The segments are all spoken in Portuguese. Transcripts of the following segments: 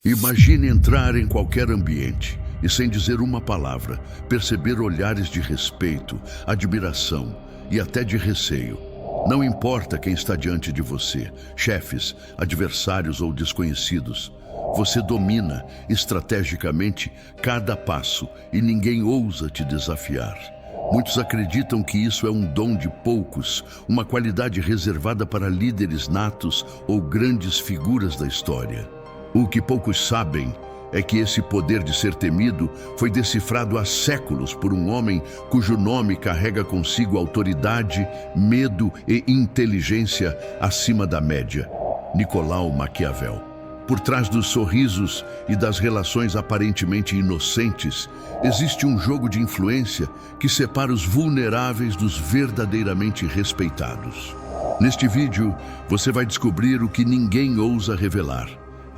Imagine entrar em qualquer ambiente e, sem dizer uma palavra, perceber olhares de respeito, admiração e até de receio. Não importa quem está diante de você, chefes, adversários ou desconhecidos. Você domina estrategicamente cada passo e ninguém ousa te desafiar. Muitos acreditam que isso é um dom de poucos, uma qualidade reservada para líderes natos ou grandes figuras da história. O que poucos sabem é que esse poder de ser temido foi decifrado há séculos por um homem cujo nome carrega consigo autoridade, medo e inteligência acima da média: Nicolau Maquiavel. Por trás dos sorrisos e das relações aparentemente inocentes, existe um jogo de influência que separa os vulneráveis dos verdadeiramente respeitados. Neste vídeo, você vai descobrir o que ninguém ousa revelar: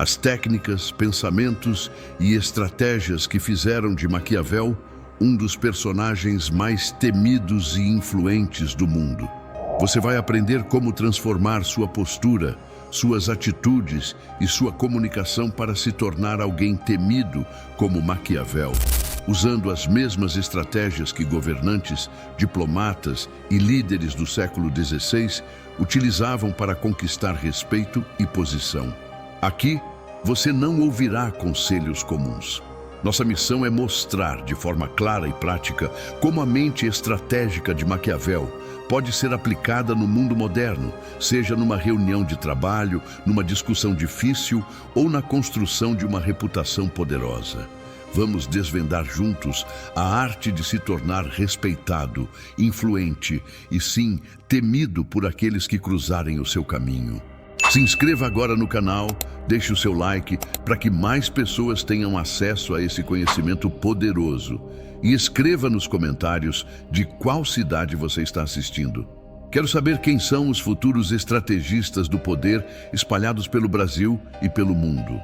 as técnicas, pensamentos e estratégias que fizeram de Maquiavel um dos personagens mais temidos e influentes do mundo. Você vai aprender como transformar sua postura, suas atitudes e sua comunicação para se tornar alguém temido como Maquiavel, usando as mesmas estratégias que governantes, diplomatas e líderes do século XVI utilizavam para conquistar respeito e posição. Aqui, você não ouvirá conselhos comuns. Nossa missão é mostrar de forma clara e prática como a mente estratégica de Maquiavel pode ser aplicada no mundo moderno, seja numa reunião de trabalho, numa discussão difícil ou na construção de uma reputação poderosa. Vamos desvendar juntos a arte de se tornar respeitado, influente e, sim, temido por aqueles que cruzarem o seu caminho. Se inscreva agora no canal, deixe o seu like para que mais pessoas tenham acesso a esse conhecimento poderoso. E escreva nos comentários de qual cidade você está assistindo. Quero saber quem são os futuros estrategistas do poder espalhados pelo Brasil e pelo mundo.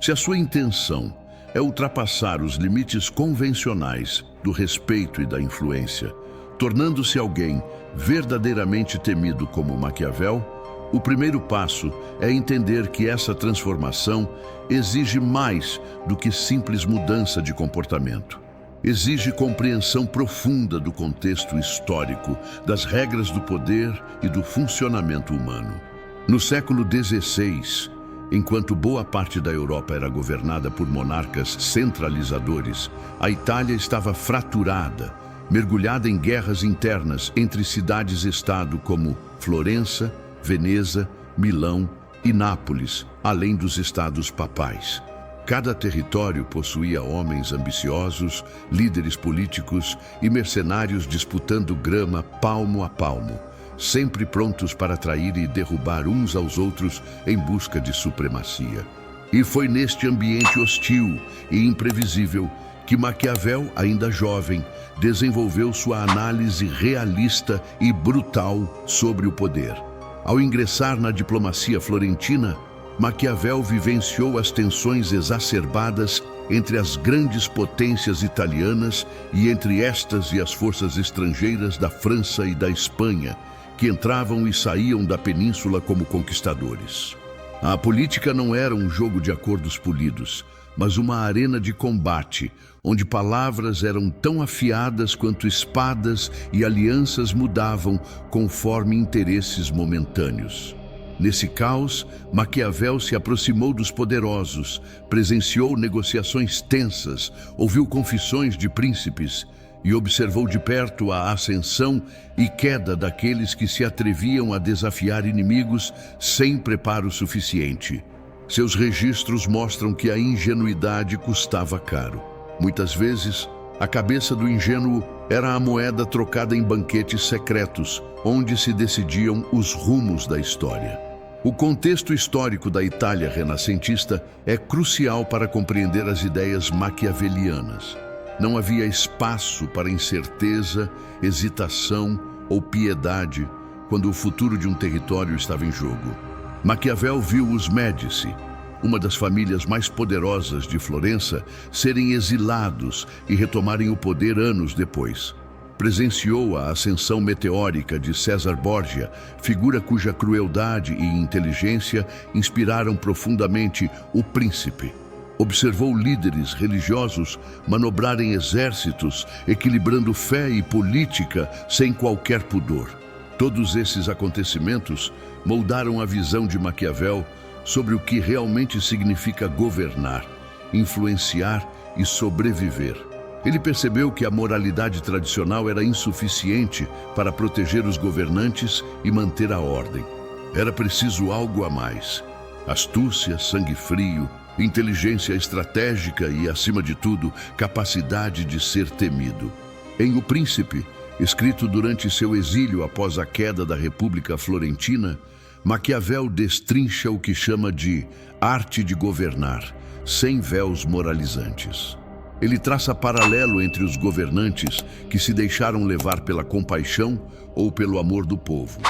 Se a sua intenção é ultrapassar os limites convencionais do respeito e da influência, tornando-se alguém verdadeiramente temido como Maquiavel, o primeiro passo é entender que essa transformação exige mais do que simples mudança de comportamento. Exige compreensão profunda do contexto histórico, das regras do poder e do funcionamento humano. No século XVI, enquanto boa parte da Europa era governada por monarcas centralizadores, a Itália estava fraturada, mergulhada em guerras internas entre cidades-estado como Florença, Veneza, Milão e Nápoles, além dos estados papais. Cada território possuía homens ambiciosos, líderes políticos e mercenários disputando grama palmo a palmo, sempre prontos para atrair e derrubar uns aos outros em busca de supremacia. E foi neste ambiente hostil e imprevisível que Maquiavel, ainda jovem, desenvolveu sua análise realista e brutal sobre o poder. Ao ingressar na diplomacia florentina, Maquiavel vivenciou as tensões exacerbadas entre as grandes potências italianas e entre estas e as forças estrangeiras da França e da Espanha, que entravam e saíam da península como conquistadores. A política não era um jogo de acordos polidos, mas uma arena de combate, onde palavras eram tão afiadas quanto espadas e alianças mudavam conforme interesses momentâneos. Nesse caos, Maquiavel se aproximou dos poderosos, presenciou negociações tensas, ouviu confissões de príncipes e observou de perto a ascensão e queda daqueles que se atreviam a desafiar inimigos sem preparo suficiente. Seus registros mostram que a ingenuidade custava caro. Muitas vezes, a cabeça do ingênuo era a moeda trocada em banquetes secretos, onde se decidiam os rumos da história. O contexto histórico da Itália renascentista é crucial para compreender as ideias maquiavelianas. Não havia espaço para incerteza, hesitação ou piedade quando o futuro de um território estava em jogo. Maquiavel viu os Médici, uma das famílias mais poderosas de Florença, serem exilados e retomarem o poder anos depois. Presenciou a ascensão meteórica de César Borgia, figura cuja crueldade e inteligência inspiraram profundamente O Príncipe. Observou líderes religiosos manobrarem exércitos, equilibrando fé e política sem qualquer pudor. Todos esses acontecimentos moldaram a visão de Maquiavel sobre o que realmente significa governar, influenciar e sobreviver. Ele percebeu que a moralidade tradicional era insuficiente para proteger os governantes e manter a ordem. Era preciso algo a mais: astúcia, sangue frio, inteligência estratégica e, acima de tudo, capacidade de ser temido. Em O Príncipe, escrito durante seu exílio após a queda da República Florentina, Maquiavel destrincha o que chama de arte de governar, sem véus moralizantes. Ele traça paralelo entre os governantes que se deixaram levar pela compaixão ou pelo amor do povo,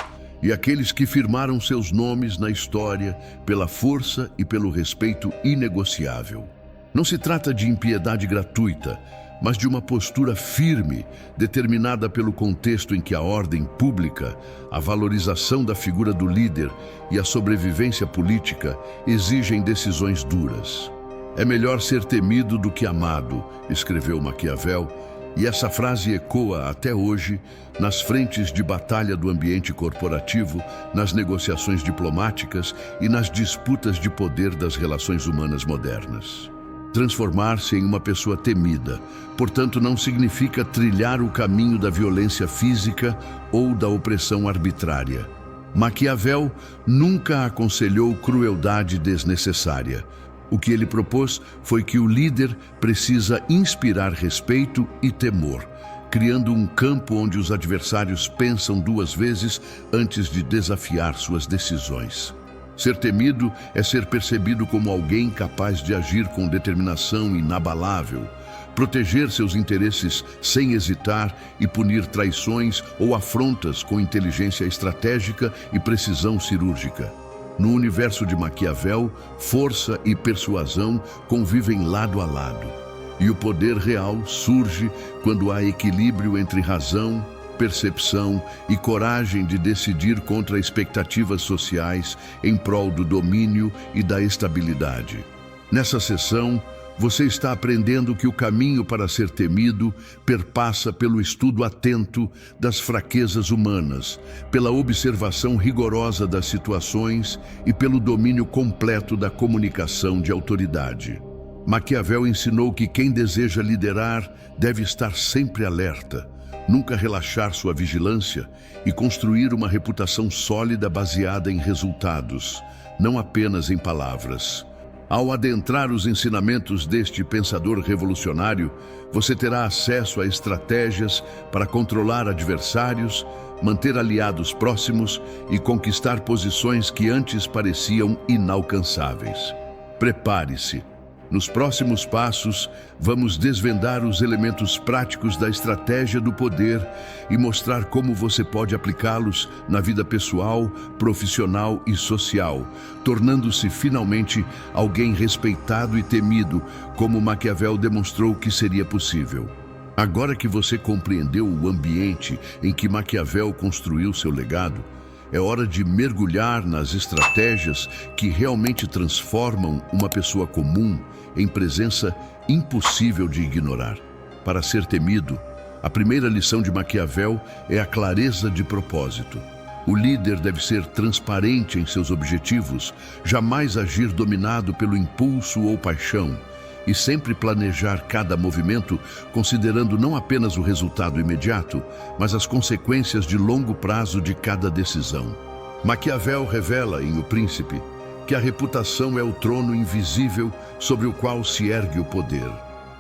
e aqueles que firmaram seus nomes na história pela força e pelo respeito inegociável. Não se trata de impiedade gratuita, mas de uma postura firme, determinada pelo contexto em que a ordem pública, a valorização da figura do líder e a sobrevivência política exigem decisões duras. É melhor ser temido do que amado, escreveu Maquiavel, e essa frase ecoa até hoje nas frentes de batalha do ambiente corporativo, nas negociações diplomáticas e nas disputas de poder das relações humanas modernas. Transformar-se em uma pessoa temida, portanto, não significa trilhar o caminho da violência física ou da opressão arbitrária. Maquiavel nunca aconselhou crueldade desnecessária. O que ele propôs foi que o líder precisa inspirar respeito e temor, criando um campo onde os adversários pensam duas vezes antes de desafiar suas decisões. Ser temido é ser percebido como alguém capaz de agir com determinação inabalável, proteger seus interesses sem hesitar e punir traições ou afrontas com inteligência estratégica e precisão cirúrgica. No universo de Maquiavel, força e persuasão convivem lado a lado, e o poder real surge quando há equilíbrio entre razão, percepção e coragem de decidir contra expectativas sociais em prol do domínio e da estabilidade. Nessa sessão, você está aprendendo que o caminho para ser temido perpassa pelo estudo atento das fraquezas humanas, pela observação rigorosa das situações e pelo domínio completo da comunicação de autoridade. Maquiavel ensinou que quem deseja liderar deve estar sempre alerta, nunca relaxar sua vigilância e construir uma reputação sólida baseada em resultados, não apenas em palavras. Ao adentrar os ensinamentos deste pensador revolucionário, você terá acesso a estratégias para controlar adversários, manter aliados próximos e conquistar posições que antes pareciam inalcançáveis. Prepare-se. Nos próximos passos, vamos desvendar os elementos práticos da estratégia do poder e mostrar como você pode aplicá-los na vida pessoal, profissional e social, tornando-se finalmente alguém respeitado e temido, como Maquiavel demonstrou que seria possível. Agora que você compreendeu o ambiente em que Maquiavel construiu seu legado, é hora de mergulhar nas estratégias que realmente transformam uma pessoa comum em presença impossível de ignorar. Para ser temido, a primeira lição de Maquiavel é a clareza de propósito. O líder deve ser transparente em seus objetivos, jamais agir dominado pelo impulso ou paixão, e sempre planejar cada movimento considerando não apenas o resultado imediato, mas as consequências de longo prazo de cada decisão. Maquiavel revela em O Príncipe que a reputação é o trono invisível sobre o qual se ergue o poder.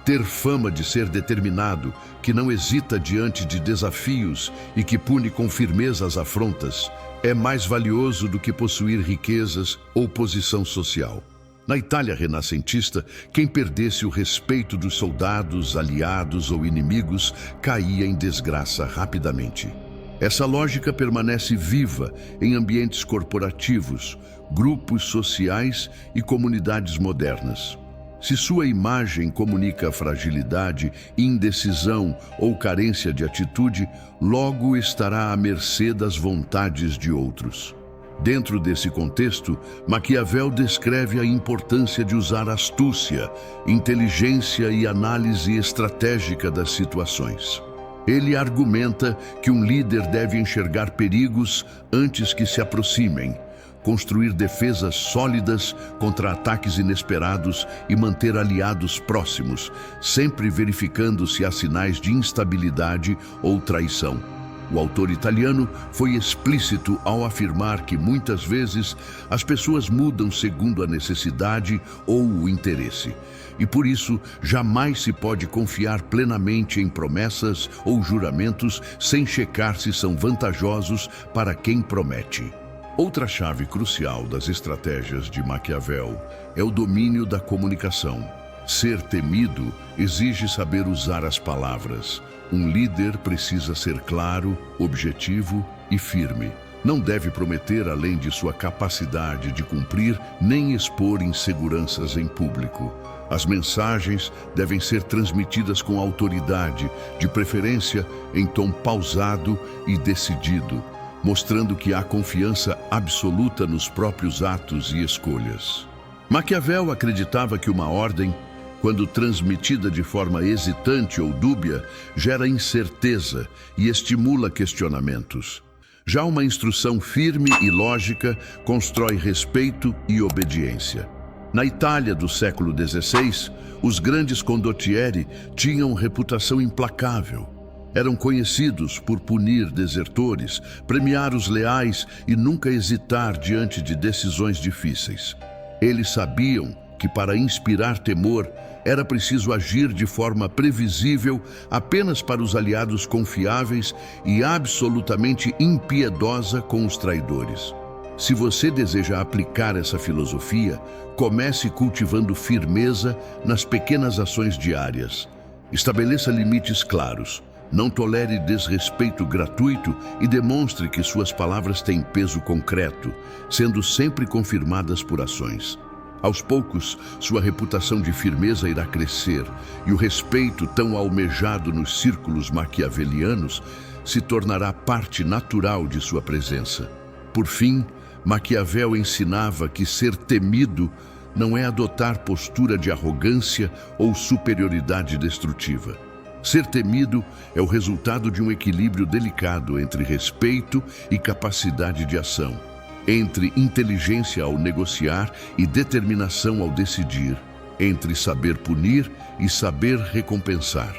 Ter fama de ser determinado, que não hesita diante de desafios e que pune com firmeza as afrontas, é mais valioso do que possuir riquezas ou posição social. Na Itália renascentista, quem perdesse o respeito dos soldados, aliados ou inimigos, caía em desgraça rapidamente. Essa lógica permanece viva em ambientes corporativos, grupos sociais e comunidades modernas. Se sua imagem comunica fragilidade, indecisão ou carência de atitude, logo estará à mercê das vontades de outros. Dentro desse contexto, Maquiavel descreve a importância de usar astúcia, inteligência e análise estratégica das situações. Ele argumenta que um líder deve enxergar perigos antes que se aproximem, construir defesas sólidas contra ataques inesperados e manter aliados próximos, sempre verificando se há sinais de instabilidade ou traição. O autor italiano foi explícito ao afirmar que muitas vezes as pessoas mudam segundo a necessidade ou o interesse. E por isso, jamais se pode confiar plenamente em promessas ou juramentos sem checar se são vantajosos para quem promete. Outra chave crucial das estratégias de Maquiavel é o domínio da comunicação. Ser temido exige saber usar as palavras. Um líder precisa ser claro, objetivo e firme. Não deve prometer além de sua capacidade de cumprir, nem expor inseguranças em público. As mensagens devem ser transmitidas com autoridade, de preferência em tom pausado e decidido, mostrando que há confiança absoluta nos próprios atos e escolhas. Maquiavel acreditava que uma ordem, quando transmitida de forma hesitante ou dúbia, gera incerteza e estimula questionamentos. Já uma instrução firme e lógica constrói respeito e obediência. Na Itália do século XVI, os grandes condottieri tinham reputação implacável. Eram conhecidos por punir desertores, premiar os leais e nunca hesitar diante de decisões difíceis. Eles sabiam que para inspirar temor era preciso agir de forma previsível apenas para os aliados confiáveis e absolutamente impiedosa com os traidores. Se você deseja aplicar essa filosofia, comece cultivando firmeza nas pequenas ações diárias. Estabeleça limites claros. Não tolere desrespeito gratuito e demonstre que suas palavras têm peso concreto, sendo sempre confirmadas por ações. Aos poucos, sua reputação de firmeza irá crescer e o respeito tão almejado nos círculos maquiavelianos se tornará parte natural de sua presença. Por fim, Maquiavel ensinava que ser temido não é adotar postura de arrogância ou superioridade destrutiva. Ser temido é o resultado de um equilíbrio delicado entre respeito e capacidade de ação, entre inteligência ao negociar e determinação ao decidir, entre saber punir e saber recompensar.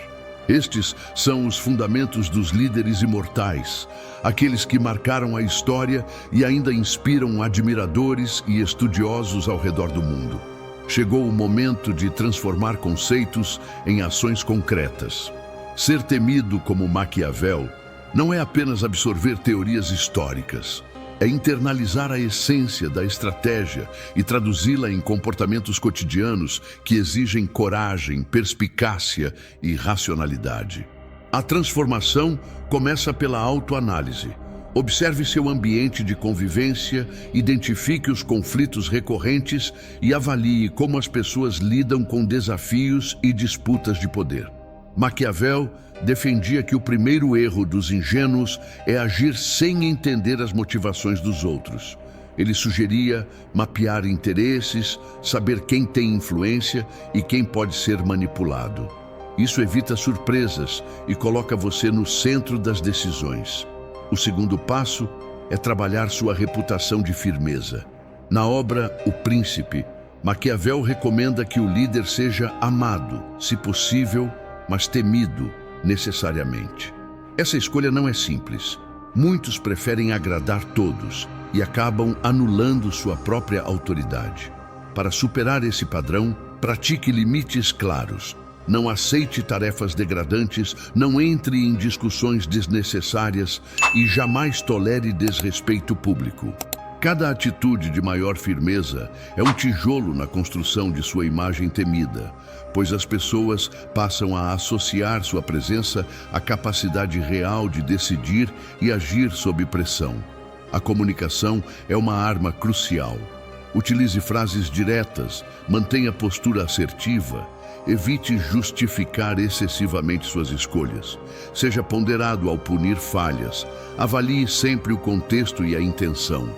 Estes são os fundamentos dos líderes imortais, aqueles que marcaram a história e ainda inspiram admiradores e estudiosos ao redor do mundo. Chegou o momento de transformar conceitos em ações concretas. Ser temido como Maquiavel não é apenas absorver teorias históricas, é internalizar a essência da estratégia e traduzi-la em comportamentos cotidianos que exigem coragem, perspicácia e racionalidade. A transformação começa pela autoanálise. Observe seu ambiente de convivência, identifique os conflitos recorrentes e avalie como as pessoas lidam com desafios e disputas de poder. Maquiavel defendia que o primeiro erro dos ingênuos é agir sem entender as motivações dos outros. Ele sugeria mapear interesses, saber quem tem influência e quem pode ser manipulado. Isso evita surpresas e coloca você no centro das decisões. O segundo passo é trabalhar sua reputação de firmeza. Na obra O Príncipe, Maquiavel recomenda que o líder seja amado, se possível, mas temido necessariamente. Essa escolha não é simples. Muitos preferem agradar todos e acabam anulando sua própria autoridade. Para superar esse padrão, pratique limites claros. Não aceite tarefas degradantes, não entre em discussões desnecessárias e jamais tolere desrespeito público. Cada atitude de maior firmeza é um tijolo na construção de sua imagem temida, pois as pessoas passam a associar sua presença à capacidade real de decidir e agir sob pressão. A comunicação é uma arma crucial. Utilize frases diretas, mantenha postura assertiva, evite justificar excessivamente suas escolhas. Seja ponderado ao punir falhas, avalie sempre o contexto e a intenção.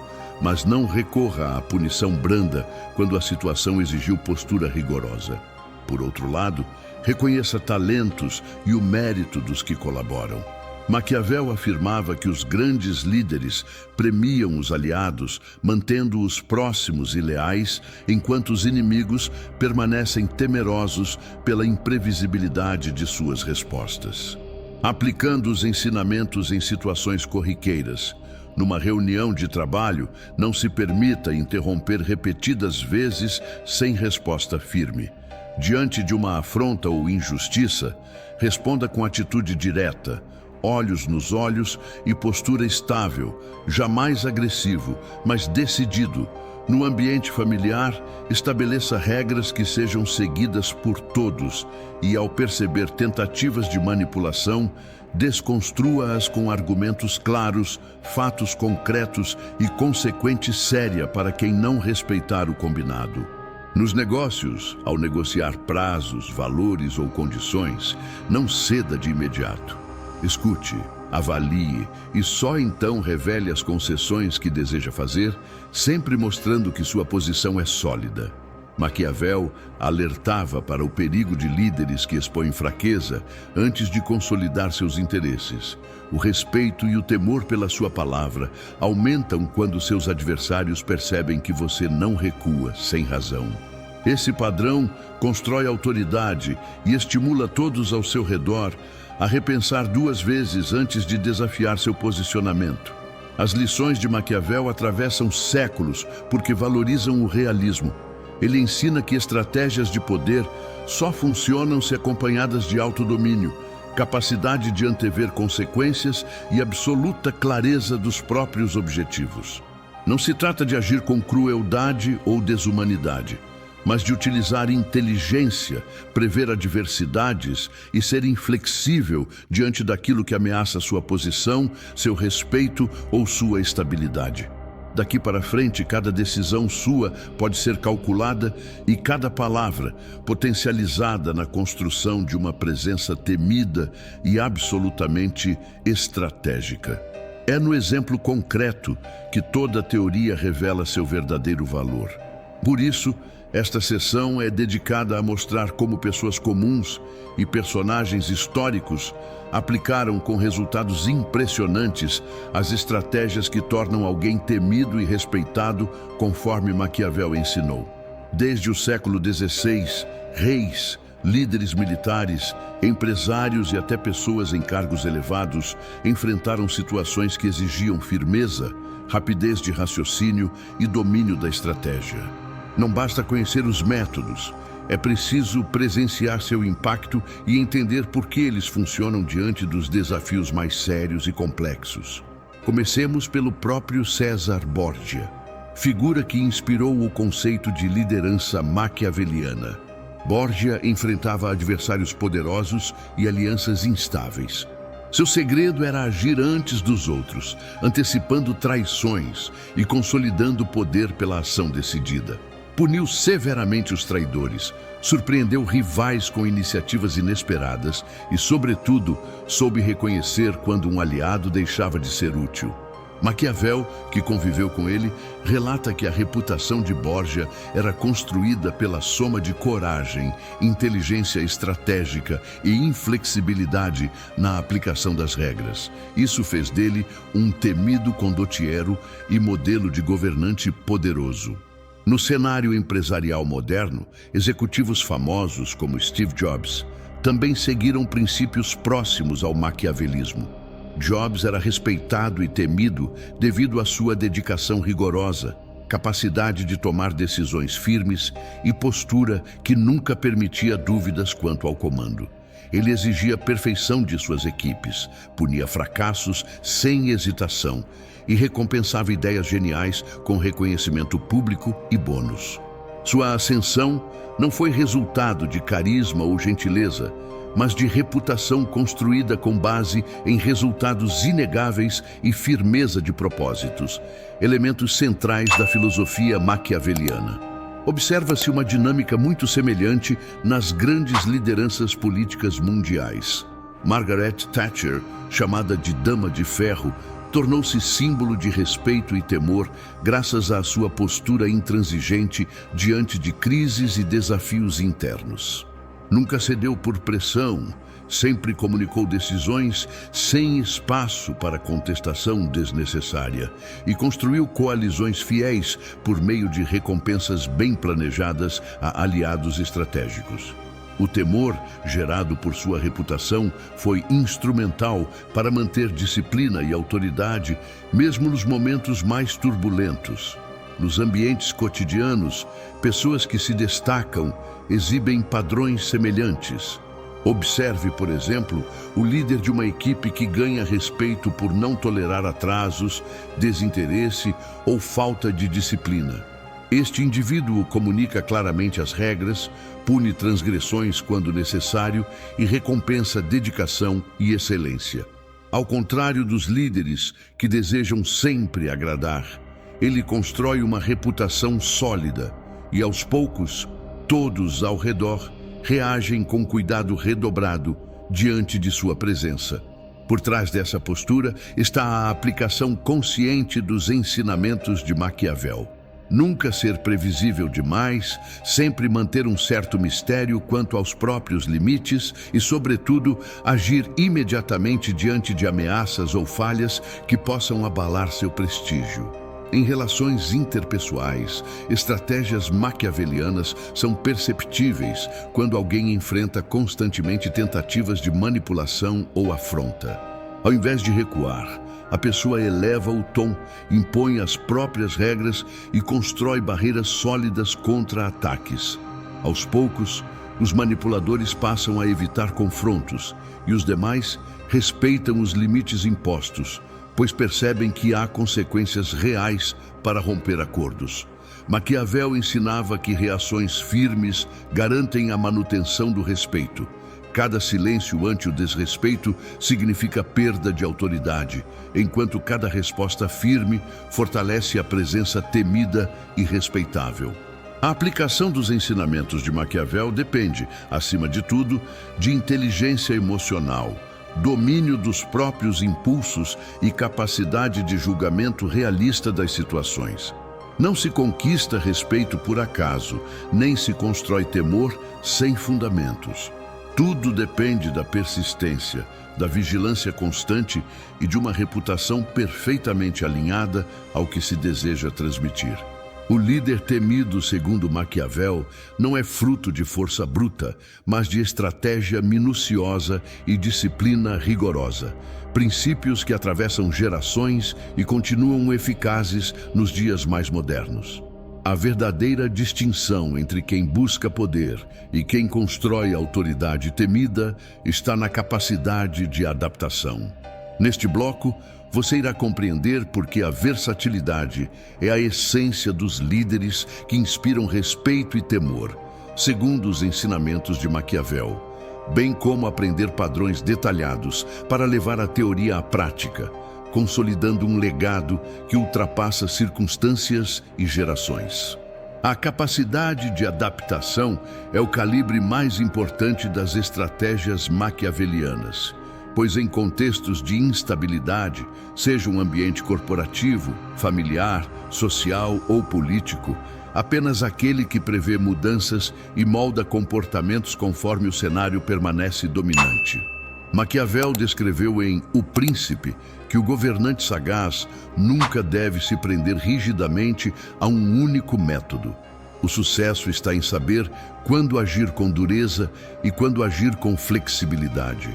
mas não recorra à punição branda quando a situação exigiu postura rigorosa. Por outro lado, reconheça talentos e o mérito dos que colaboram. Maquiavel afirmava que os grandes líderes premiam os aliados, mantendo-os próximos e leais, enquanto os inimigos permanecem temerosos pela imprevisibilidade de suas respostas. Aplicando os ensinamentos em situações corriqueiras, numa reunião de trabalho, não se permita interromper repetidas vezes sem resposta firme. Diante de uma afronta ou injustiça, responda com atitude direta, olhos nos olhos e postura estável, jamais agressivo, mas decidido. No ambiente familiar, estabeleça regras que sejam seguidas por todos e, ao perceber tentativas de manipulação, desconstrua-as com argumentos claros, fatos concretos e consequente séria para quem não respeitar o combinado. Nos negócios, ao negociar prazos, valores ou condições, não ceda de imediato. Escute, avalie e só então revele as concessões que deseja fazer, sempre mostrando que sua posição é sólida. Maquiavel alertava para o perigo de líderes que expõem fraqueza antes de consolidar seus interesses. O respeito e o temor pela sua palavra aumentam quando seus adversários percebem que você não recua sem razão. Esse padrão constrói autoridade e estimula todos ao seu redor a repensar duas vezes antes de desafiar seu posicionamento. As lições de Maquiavel atravessam séculos porque valorizam o realismo. Ele ensina que estratégias de poder só funcionam se acompanhadas de autodomínio, capacidade de antever consequências e absoluta clareza dos próprios objetivos. Não se trata de agir com crueldade ou desumanidade, mas de utilizar inteligência, prever adversidades e ser inflexível diante daquilo que ameaça sua posição, seu respeito ou sua estabilidade. Daqui para frente, cada decisão sua pode ser calculada e cada palavra potencializada na construção de uma presença temida e absolutamente estratégica. É no exemplo concreto que toda teoria revela seu verdadeiro valor. Por isso, esta sessão é dedicada a mostrar como pessoas comuns e personagens históricos aplicaram com resultados impressionantes as estratégias que tornam alguém temido e respeitado, conforme Maquiavel ensinou. Desde o século XVI, reis, líderes militares, empresários e até pessoas em cargos elevados enfrentaram situações que exigiam firmeza, rapidez de raciocínio e domínio da estratégia. Não basta conhecer os métodos, é preciso presenciar seu impacto e entender por que eles funcionam diante dos desafios mais sérios e complexos. Comecemos pelo próprio César Borgia, figura que inspirou o conceito de liderança maquiaveliana. Borgia enfrentava adversários poderosos e alianças instáveis. Seu segredo era agir antes dos outros, antecipando traições e consolidando o poder pela ação decidida. Puniu severamente os traidores, surpreendeu rivais com iniciativas inesperadas e, sobretudo, soube reconhecer quando um aliado deixava de ser útil. Maquiavel, que conviveu com ele, relata que a reputação de Borgia era construída pela soma de coragem, inteligência estratégica e inflexibilidade na aplicação das regras. Isso fez dele um temido condottiero e modelo de governante poderoso. No cenário empresarial moderno, executivos famosos como Steve Jobs também seguiram princípios próximos ao maquiavelismo. Jobs era respeitado e temido devido à sua dedicação rigorosa, capacidade de tomar decisões firmes e postura que nunca permitia dúvidas quanto ao comando. Ele exigia perfeição de suas equipes, punia fracassos sem hesitação e recompensava ideias geniais com reconhecimento público e bônus. Sua ascensão não foi resultado de carisma ou gentileza, mas de reputação construída com base em resultados inegáveis e firmeza de propósitos, elementos centrais da filosofia maquiaveliana. Observa-se uma dinâmica muito semelhante nas grandes lideranças políticas mundiais. Margaret Thatcher, chamada de Dama de Ferro, tornou-se símbolo de respeito e temor graças à sua postura intransigente diante de crises e desafios internos. Nunca cedeu por pressão, sempre comunicou decisões sem espaço para contestação desnecessária e construiu coalizões fiéis por meio de recompensas bem planejadas a aliados estratégicos. O temor, gerado por sua reputação, foi instrumental para manter disciplina e autoridade, mesmo nos momentos mais turbulentos. Nos ambientes cotidianos, pessoas que se destacam exibem padrões semelhantes. Observe, por exemplo, o líder de uma equipe que ganha respeito por não tolerar atrasos, desinteresse ou falta de disciplina. Este indivíduo comunica claramente as regras, pune transgressões quando necessário e recompensa dedicação e excelência. Ao contrário dos líderes que desejam sempre agradar, ele constrói uma reputação sólida e, aos poucos, todos ao redor reagem com cuidado redobrado diante de sua presença. Por trás dessa postura está a aplicação consciente dos ensinamentos de Maquiavel. Nunca ser previsível demais, sempre manter um certo mistério quanto aos próprios limites e, sobretudo, agir imediatamente diante de ameaças ou falhas que possam abalar seu prestígio. Em relações interpessoais, estratégias maquiavelianas são perceptíveis quando alguém enfrenta constantemente tentativas de manipulação ou afronta. Ao invés de recuar, a pessoa eleva o tom, impõe as próprias regras e constrói barreiras sólidas contra ataques. Aos poucos, os manipuladores passam a evitar confrontos e os demais respeitam os limites impostos, pois percebem que há consequências reais para romper acordos. Maquiavel ensinava que reações firmes garantem a manutenção do respeito. Cada silêncio ante o desrespeito significa perda de autoridade, enquanto cada resposta firme fortalece a presença temida e respeitável. A aplicação dos ensinamentos de Maquiavel depende, acima de tudo, de inteligência emocional, domínio dos próprios impulsos e capacidade de julgamento realista das situações. Não se conquista respeito por acaso, nem se constrói temor sem fundamentos. Tudo depende da persistência, da vigilância constante e de uma reputação perfeitamente alinhada ao que se deseja transmitir. O líder temido, segundo Maquiavel, não é fruto de força bruta, mas de estratégia minuciosa e disciplina rigorosa. Princípios que atravessam gerações e continuam eficazes nos dias mais modernos. A verdadeira distinção entre quem busca poder e quem constrói autoridade temida está na capacidade de adaptação. Neste bloco, você irá compreender por que a versatilidade é a essência dos líderes que inspiram respeito e temor, segundo os ensinamentos de Maquiavel, bem como aprender padrões detalhados para levar a teoria à prática, consolidando um legado que ultrapassa circunstâncias e gerações. A capacidade de adaptação é o calibre mais importante das estratégias maquiavelianas, pois em contextos de instabilidade, seja um ambiente corporativo, familiar, social ou político, apenas aquele que prevê mudanças e molda comportamentos conforme o cenário permanece dominante. Maquiavel descreveu em O Príncipe que o governante sagaz nunca deve se prender rigidamente a um único método. O sucesso está em saber quando agir com dureza e quando agir com flexibilidade,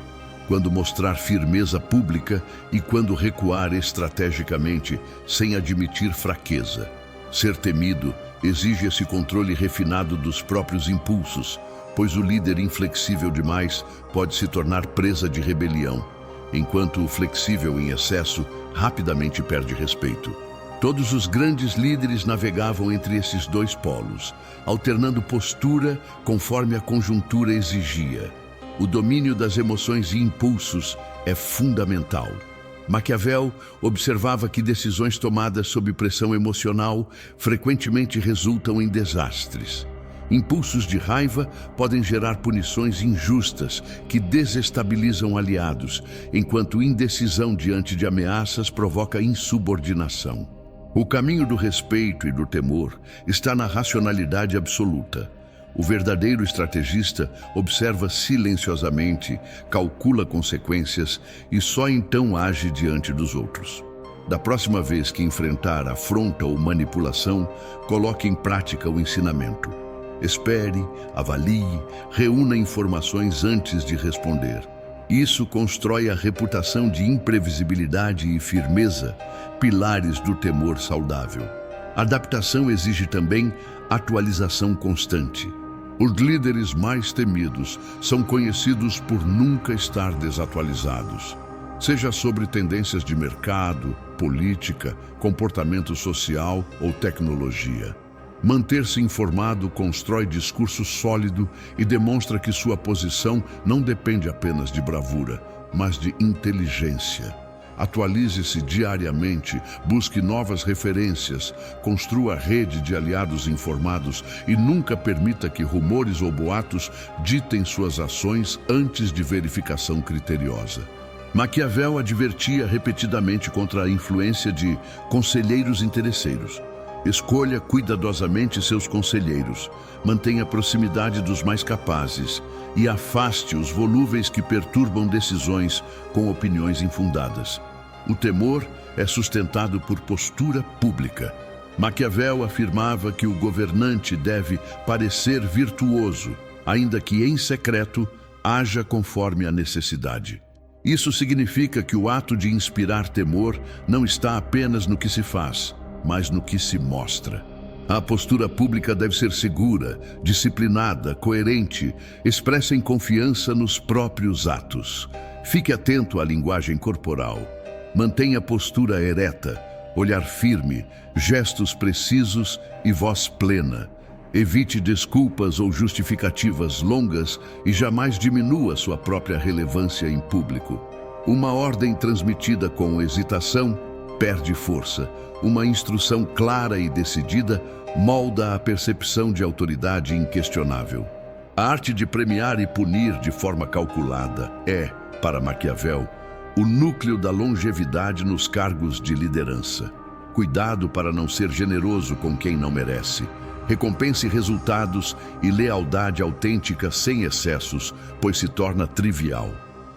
quando mostrar firmeza pública e quando recuar estrategicamente sem admitir fraqueza. Ser temido exige esse controle refinado dos próprios impulsos, pois o líder inflexível demais pode se tornar presa de rebelião, enquanto o flexível em excesso rapidamente perde respeito. Todos os grandes líderes navegavam entre esses dois polos, alternando postura conforme a conjuntura exigia. O domínio das emoções e impulsos é fundamental. Maquiavel observava que decisões tomadas sob pressão emocional frequentemente resultam em desastres. Impulsos de raiva podem gerar punições injustas que desestabilizam aliados, enquanto indecisão diante de ameaças provoca insubordinação. O caminho do respeito e do temor está na racionalidade absoluta. O verdadeiro estrategista observa silenciosamente, calcula consequências e só então age diante dos outros. Da próxima vez que enfrentar afronta ou manipulação, coloque em prática o ensinamento. Espere, avalie, reúna informações antes de responder. Isso constrói a reputação de imprevisibilidade e firmeza, pilares do temor saudável. Adaptação exige também atualização constante. Os líderes mais temidos são conhecidos por nunca estar desatualizados. Seja sobre tendências de mercado, política, comportamento social ou tecnologia. Manter-se informado constrói discurso sólido e demonstra que sua posição não depende apenas de bravura, mas de inteligência. Atualize-se diariamente, busque novas referências, construa rede de aliados informados e nunca permita que rumores ou boatos ditem suas ações antes de verificação criteriosa. Maquiavel advertia repetidamente contra a influência de conselheiros interesseiros. Escolha cuidadosamente seus conselheiros, mantenha a proximidade dos mais capazes e afaste os volúveis que perturbam decisões com opiniões infundadas. O temor é sustentado por postura pública. Maquiavel afirmava que o governante deve parecer virtuoso, ainda que em secreto haja conforme a necessidade. Isso significa que o ato de inspirar temor não está apenas no que se faz, mas no que se mostra. A postura pública deve ser segura, disciplinada, coerente, expressa em confiança nos próprios atos. Fique atento à linguagem corporal. Mantenha a postura ereta, olhar firme, gestos precisos e voz plena. Evite desculpas ou justificativas longas e jamais diminua sua própria relevância em público. Uma ordem transmitida com hesitação perde força. Uma instrução clara e decidida molda a percepção de autoridade inquestionável. A arte de premiar e punir de forma calculada é, para Maquiavel, o núcleo da longevidade nos cargos de liderança. Cuidado para não ser generoso com quem não merece. Recompense resultados e lealdade autêntica sem excessos, pois se torna trivial.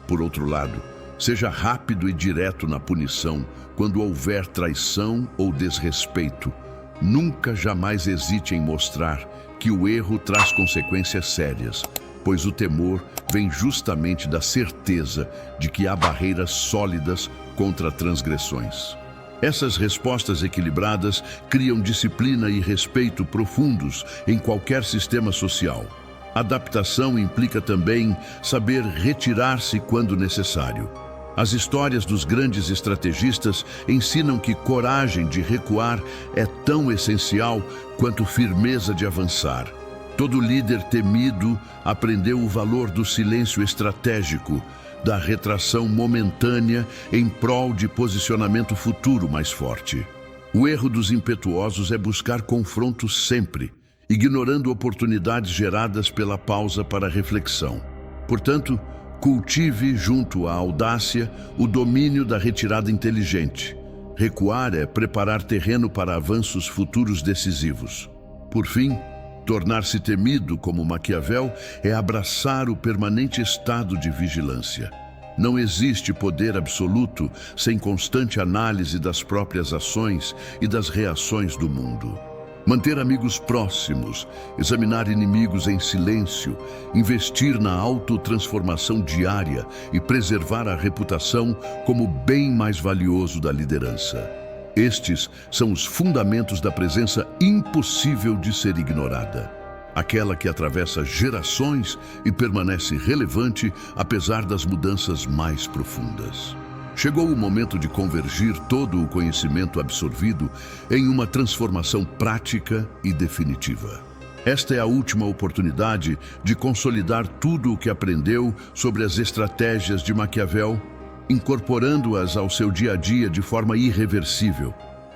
Por outro lado, seja rápido e direto na punição quando houver traição ou desrespeito. Nunca jamais hesite em mostrar que o erro traz consequências sérias, pois o temor vem justamente da certeza de que há barreiras sólidas contra transgressões. Essas respostas equilibradas criam disciplina e respeito profundos em qualquer sistema social. Adaptação implica também saber retirar-se quando necessário. As histórias dos grandes estrategistas ensinam que coragem de recuar é tão essencial quanto firmeza de avançar. Todo líder temido aprendeu o valor do silêncio estratégico, da retração momentânea em prol de posicionamento futuro mais forte. O erro dos impetuosos é buscar confronto sempre, ignorando oportunidades geradas pela pausa para reflexão. Portanto, cultive, junto à audácia, o domínio da retirada inteligente. Recuar é preparar terreno para avanços futuros decisivos. Por fim, tornar-se temido como Maquiavel é abraçar o permanente estado de vigilância. Não existe poder absoluto sem constante análise das próprias ações e das reações do mundo. Manter amigos próximos, examinar inimigos em silêncio, investir na autotransformação diária e preservar a reputação como o bem mais valioso da liderança. Estes são os fundamentos da presença impossível de ser ignorada. Aquela que atravessa gerações e permanece relevante apesar das mudanças mais profundas. Chegou o momento de convergir todo o conhecimento absorvido em uma transformação prática e definitiva. Esta é a última oportunidade de consolidar tudo o que aprendeu sobre as estratégias de Maquiavel, incorporando-as ao seu dia a dia de forma irreversível.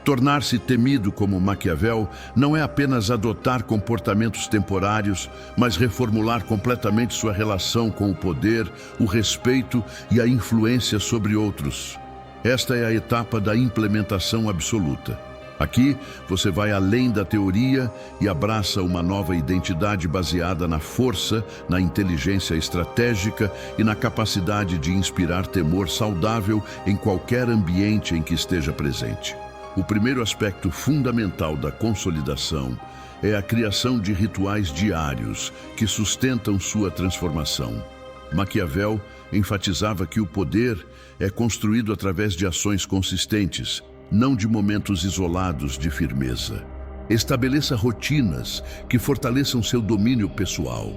Tornar-se temido como Maquiavel não é apenas adotar comportamentos temporários, mas reformular completamente sua relação com o poder, o respeito e a influência sobre outros. Esta é a etapa da implementação absoluta. Aqui, você vai além da teoria e abraça uma nova identidade baseada na força, na inteligência estratégica e na capacidade de inspirar temor saudável em qualquer ambiente em que esteja presente. O primeiro aspecto fundamental da consolidação é a criação de rituais diários que sustentam sua transformação. Maquiavel enfatizava que o poder é construído através de ações consistentes, não de momentos isolados de firmeza. Estabeleça rotinas que fortaleçam seu domínio pessoal.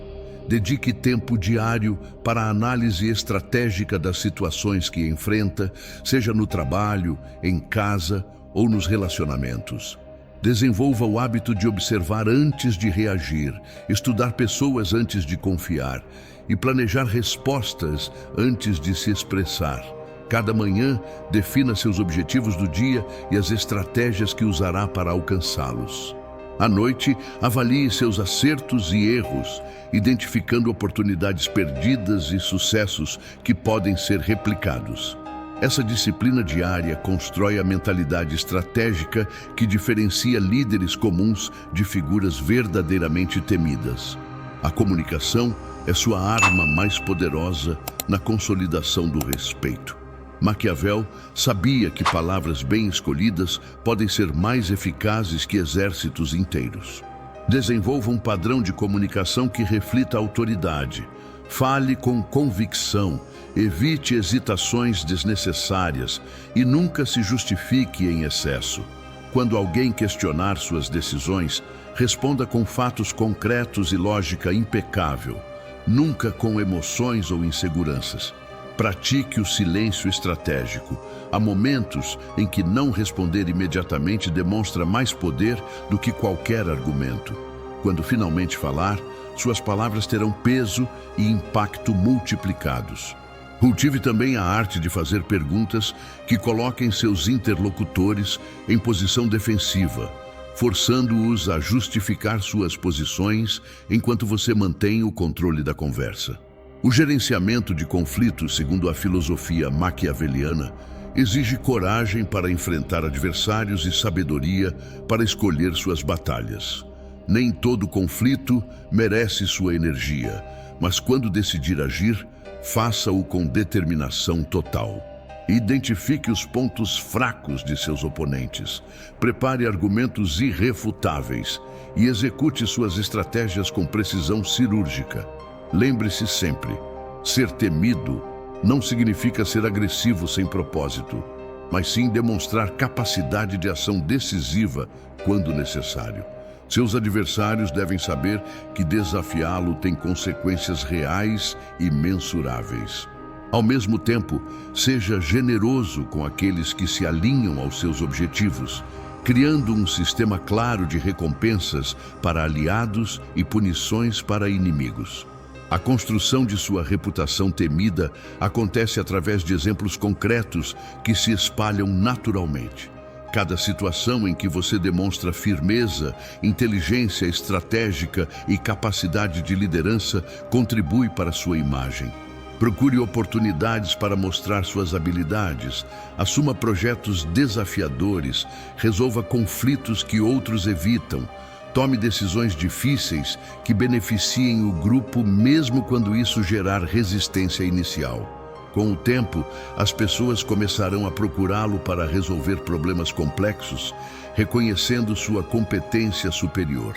Dedique tempo diário para a análise estratégica das situações que enfrenta, seja no trabalho, em casa ou nos relacionamentos. Desenvolva o hábito de observar antes de reagir, estudar pessoas antes de confiar e planejar respostas antes de se expressar. Cada manhã, defina seus objetivos do dia e as estratégias que usará para alcançá-los. À noite, avalie seus acertos e erros, identificando oportunidades perdidas e sucessos que podem ser replicados. Essa disciplina diária constrói a mentalidade estratégica que diferencia líderes comuns de figuras verdadeiramente temidas. A comunicação é sua arma mais poderosa na consolidação do respeito. Maquiavel sabia que palavras bem escolhidas podem ser mais eficazes que exércitos inteiros. Desenvolva um padrão de comunicação que reflita a autoridade. Fale com convicção, evite hesitações desnecessárias e nunca se justifique em excesso. Quando alguém questionar suas decisões, responda com fatos concretos e lógica impecável, nunca com emoções ou inseguranças. Pratique o silêncio estratégico. Há momentos em que não responder imediatamente demonstra mais poder do que qualquer argumento. Quando finalmente falar, suas palavras terão peso e impacto multiplicados. Cultive também a arte de fazer perguntas que coloquem seus interlocutores em posição defensiva, forçando-os a justificar suas posições enquanto você mantém o controle da conversa. O gerenciamento de conflitos, segundo a filosofia maquiaveliana, exige coragem para enfrentar adversários e sabedoria para escolher suas batalhas. Nem todo conflito merece sua energia, mas quando decidir agir, faça-o com determinação total. Identifique os pontos fracos de seus oponentes, prepare argumentos irrefutáveis e execute suas estratégias com precisão cirúrgica. Lembre-se sempre, ser temido não significa ser agressivo sem propósito, mas sim demonstrar capacidade de ação decisiva quando necessário. Seus adversários devem saber que desafiá-lo tem consequências reais e mensuráveis. Ao mesmo tempo, seja generoso com aqueles que se alinham aos seus objetivos, criando um sistema claro de recompensas para aliados e punições para inimigos. A construção de sua reputação temida acontece através de exemplos concretos que se espalham naturalmente. Cada situação em que você demonstra firmeza, inteligência estratégica e capacidade de liderança contribui para sua imagem. Procure oportunidades para mostrar suas habilidades, assuma projetos desafiadores, resolva conflitos que outros evitam, tome decisões difíceis que beneficiem o grupo mesmo quando isso gerar resistência inicial. Com o tempo, as pessoas começarão a procurá-lo para resolver problemas complexos, reconhecendo sua competência superior.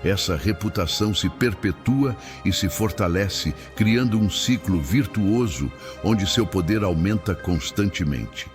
Essa reputação se perpetua e se fortalece, criando um ciclo virtuoso onde seu poder aumenta constantemente.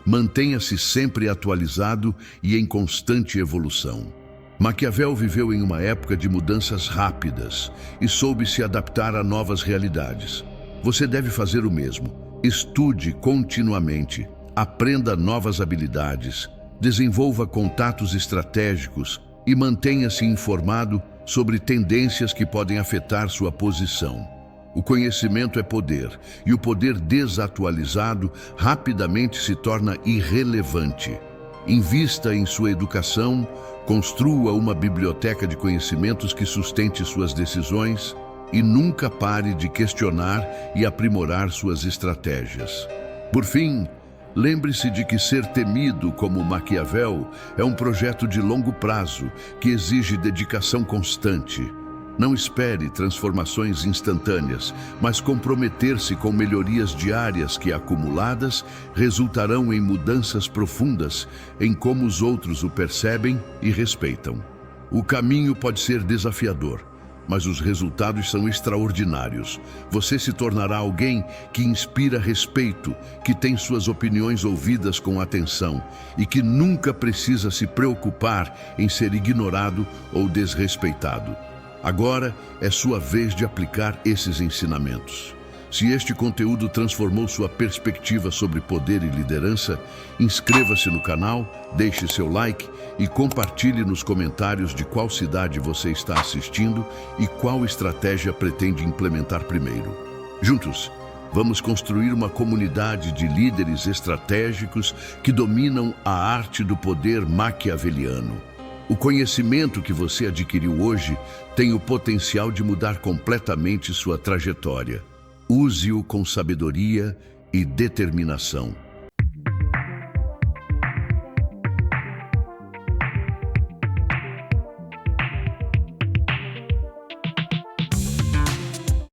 Mantenha-se sempre atualizado e em constante evolução. Maquiavel viveu em uma época de mudanças rápidas e soube se adaptar a novas realidades. Você deve fazer o mesmo. Estude continuamente, aprenda novas habilidades, desenvolva contatos estratégicos e mantenha-se informado sobre tendências que podem afetar sua posição. O conhecimento é poder, e o poder desatualizado rapidamente se torna irrelevante. Invista em sua educação, construa uma biblioteca de conhecimentos que sustente suas decisões e nunca pare de questionar e aprimorar suas estratégias. Por fim, lembre-se de que ser temido como Maquiavel é um projeto de longo prazo que exige dedicação constante. Não espere transformações instantâneas, mas comprometer-se com melhorias diárias que, acumuladas, resultarão em mudanças profundas em como os outros o percebem e respeitam. O caminho pode ser desafiador, mas os resultados são extraordinários. Você se tornará alguém que inspira respeito, que tem suas opiniões ouvidas com atenção e que nunca precisa se preocupar em ser ignorado ou desrespeitado. Agora é sua vez de aplicar esses ensinamentos. Se este conteúdo transformou sua perspectiva sobre poder e liderança, inscreva-se no canal, deixe seu like e compartilhe nos comentários de qual cidade você está assistindo e qual estratégia pretende implementar primeiro. Juntos, vamos construir uma comunidade de líderes estratégicos que dominam a arte do poder maquiaveliano. O conhecimento que você adquiriu hoje tem o potencial de mudar completamente sua trajetória. Use-o com sabedoria e determinação.